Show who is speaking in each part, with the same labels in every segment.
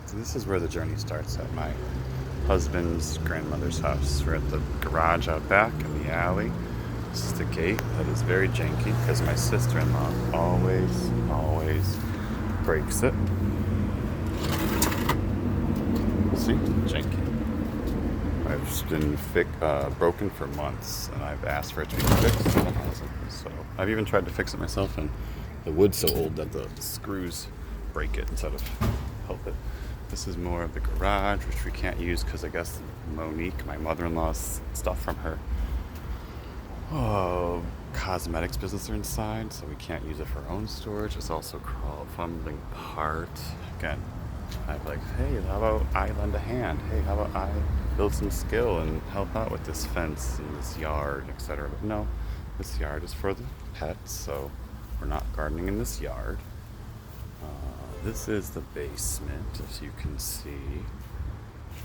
Speaker 1: So this is where the journey starts at my husband's grandmother's house. We're at the garage out back in the alley. This is the gate that is very janky because my sister-in-law always breaks it. See? Janky. It's been broken for months, and I've asked for it to be fixed, and it hasn't. So I've even tried to fix it myself, and the wood's so old that the screws break it instead of help it. This is more of the garage, which we can't use because I guess Monique, my mother-in-law's stuff from her cosmetics business are inside, so we can't use it for our own storage. It's also crumbling apart. Again, I'm like, hey, how about I lend a hand? Hey, how about I build some skill and help out with this fence and this yard, etc. But no, this yard is for the pets, so we're not gardening in this yard. This is the basement, as you can see.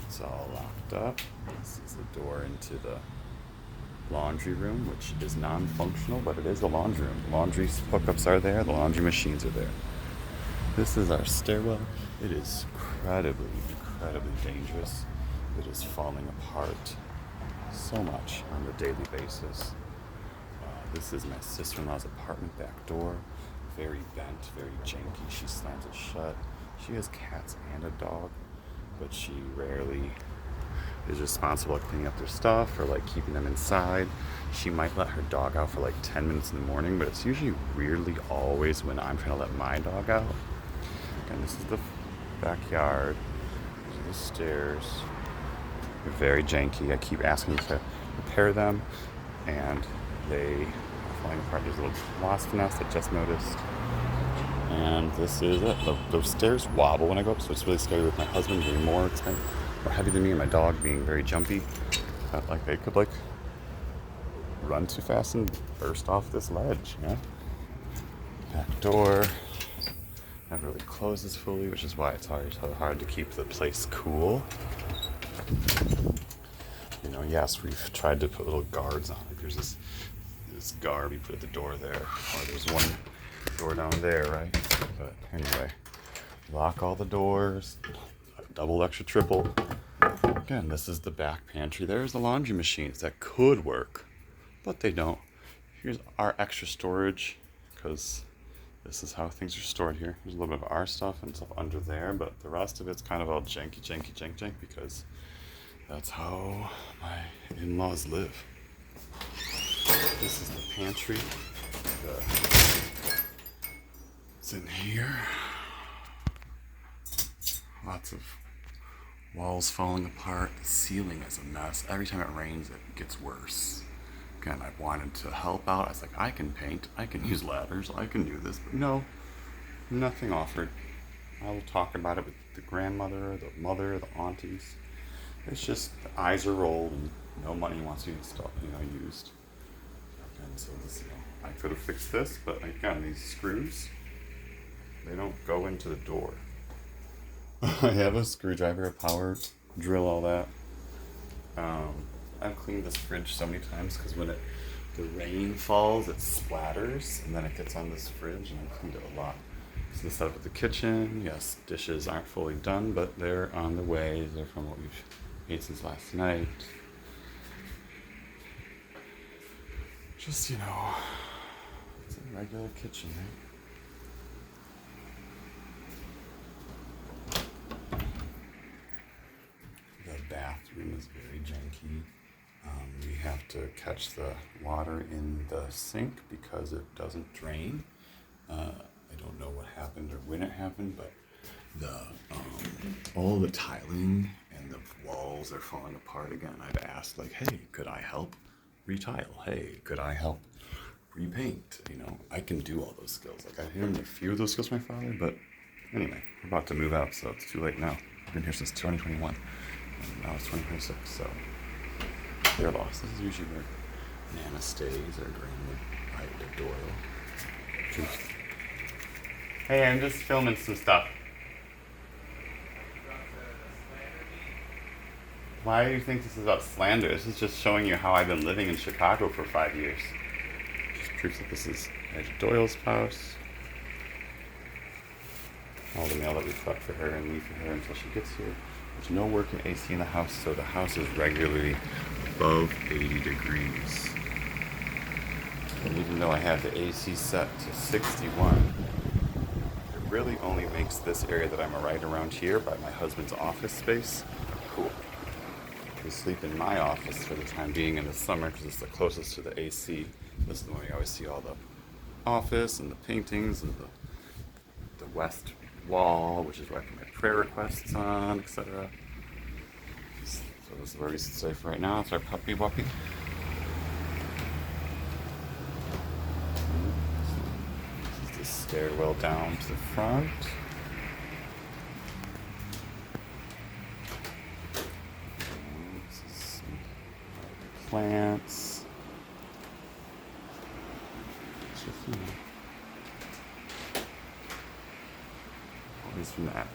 Speaker 1: It's all locked up. This is the door into the laundry room, which is non-functional, but it is a laundry room. The laundry hookups are there, the laundry machines are there. This is our stairwell. It is incredibly dangerous. It is falling apart so much on a daily basis. This is my sister-in-law's apartment back door. Very bent, very janky. She slams it shut. She has cats and a dog, but she rarely is responsible for cleaning up their stuff or like keeping them inside. She might let her dog out for like 10 minutes in the morning, but it's usually weirdly always when I'm trying to let my dog out. And this is the backyard. These are the stairs. They're very janky. I keep asking to repair them, and they are falling apart. There's a little wasp nest I just noticed. And this is it. Those stairs wobble when I go up, so it's really scary with my husband being more heavy than me and my dog being very jumpy. Like they could run too fast and burst off this ledge, you know? Back door never really closes fully, which is why it's always so hard to keep the place cool. You know, yes, we've tried to put little guards on it. There's this guard we put at the door there, or there's one door down there, right? But anyway, lock all the doors, double, extra, triple. Again, this is the back pantry. There's the laundry machines that could work, but they don't. Here's our extra storage, because this is how things are stored here. There's a little bit of our stuff and stuff under there, but the rest of it's kind of all janky, because that's how my in-laws live. This is the pantry. It's in here. Lots of walls falling apart. The ceiling is a mess. Every time it rains, it gets worse. Again, I wanted to help out. I was like, I can paint. I can use ladders. I can do this. But no, nothing offered. I will talk about it with the grandmother, the mother, the aunties. It's just the eyes are rolled and no money wants to be used. And so this, I could have fixed this, but again, these screws, they don't go into the door. I have a screwdriver, a power drill, all that. I've cleaned this fridge so many times because when the rain falls, it splatters and then it gets on this fridge, and I've cleaned it a lot. So the setup of the kitchen, yes, dishes aren't fully done, but they're on the way. They're from what we've ate since last night. Just, it's a regular kitchen, right? The bathroom is very janky. We have to catch the water in the sink because it doesn't drain. I don't know what happened or when it happened, but all the tiling and the walls are falling apart again. I've asked, hey, could I help retile? Hey, could I help repaint? I can do all those skills. I learned a few of those skills from my father, but anyway, we're about to move out, so it's too late now. I've been here since 2021, and now it's 2026, so they're lost. This is usually where Nana stays, or Grandma Doyle. Hey, I'm just filming some stuff. Why do you think this is about slander? This is just showing you how I've been living in Chicago for 5 years. Just proves that this is Doyle's house. all the mail that we collect for her and leave for her until she gets here. There's no working AC in the house, so the house is regularly above 80 degrees. And even though I have the AC set to 61, it really only makes this area that I'm right around here by my husband's office space cool. We sleep in my office for the time being in the summer because it's the closest to the AC. This is the one we always see all the office and the paintings and the west wall, which is where I put my prayer requests on, etc. So this is where we stay for right now. It's our puppy wuppy. This is the stairwell down to the front. This is some plants. It's just,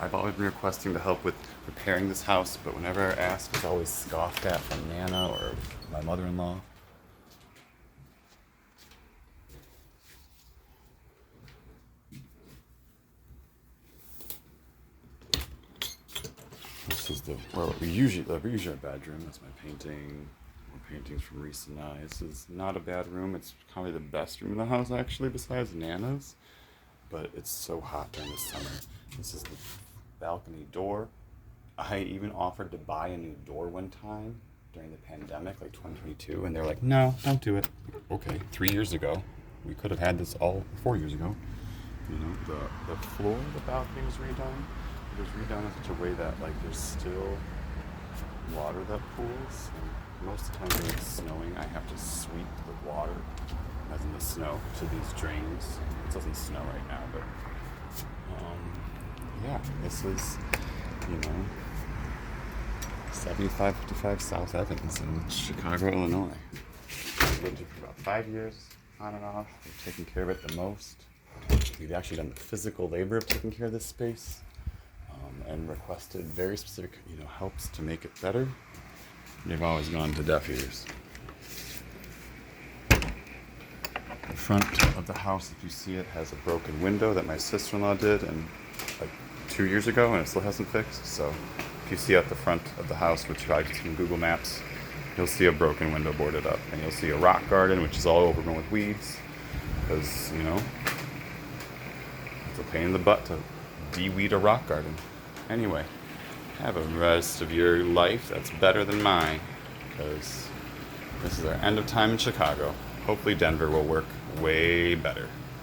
Speaker 1: I've always been requesting to help with repairing this house, but whenever I ask, it's always scoffed at from Nana or my mother-in-law. This is we usually our bedroom. That's my painting. More paintings from Reese and I. This is not a bad room. It's probably the best room in the house actually, besides Nana's. But it's so hot during the summer. This is the balcony door. I even offered to buy a new door one time during the pandemic, like 2022, and they're like, no, don't do it. Okay, 3 years ago. We could have had this all 4 years ago. You know, the floor of the balcony was redone. It was redone in such a way that like there's still water that pools. And most of the time when it's snowing, I have to sweep the water, as in the snow, to these drains. It doesn't snow right now, but yeah, this is, 7555 South Evans in Chicago, Illinois. I've lived here for about 5 years, on and off. We've taken care of it the most. We've actually done the physical labor of taking care of this space, and requested very specific, helps to make it better. They've always gone to deaf ears. The front of the house, if you see it, has a broken window that my sister-in-law did like 2 years ago, and it still hasn't fixed. So if you see at the front of the house, which I can see in Google Maps, you'll see a broken window boarded up, and you'll see a rock garden, which is all overgrown with weeds, because it's a pain in the butt to de-weed a rock garden. Anyway, have a rest of your life that's better than mine, because this is our end of time in Chicago. Hopefully Denver will work way better.